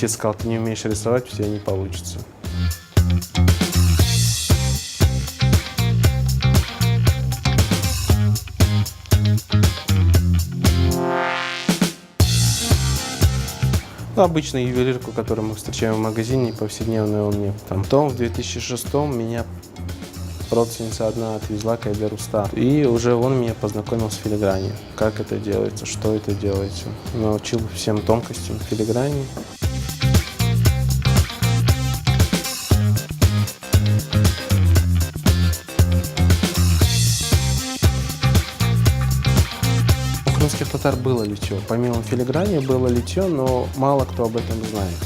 отец сказал: ты не умеешь рисовать, у тебя не получится. Ну, обычно ювелирку, которую мы встречаем в магазине, повседневную, он мне там. Потом в 2006-м меня родственница одна отвезла к Айберустар. И уже он меня познакомил с филигранью. Как это делается, что это делается. Научил всем тонкостям филиграни. У крымских татар было литье. Помимо филиграни было литье, но мало кто об этом знает.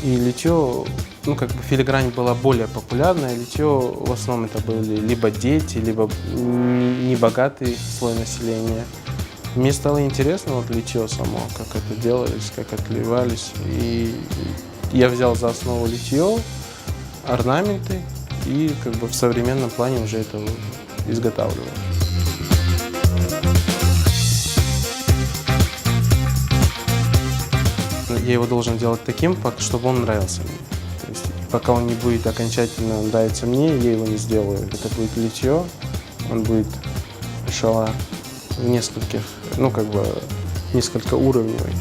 И литье, ну, как бы филигрань была более популярная. Литье в основном это были либо дети, либо небогатый слой населения. Мне стало интересно вот литье само, как это делалось, как отливались. И я взял за основу литье, орнаменты и как бы в современном плане уже это изготавливал. Я его должен делать таким, чтобы он нравился мне. То есть, пока он не будет окончательно нравиться мне, я его не сделаю. Это будет литье, он будет шала в нескольких, ну как бы несколько уровневый.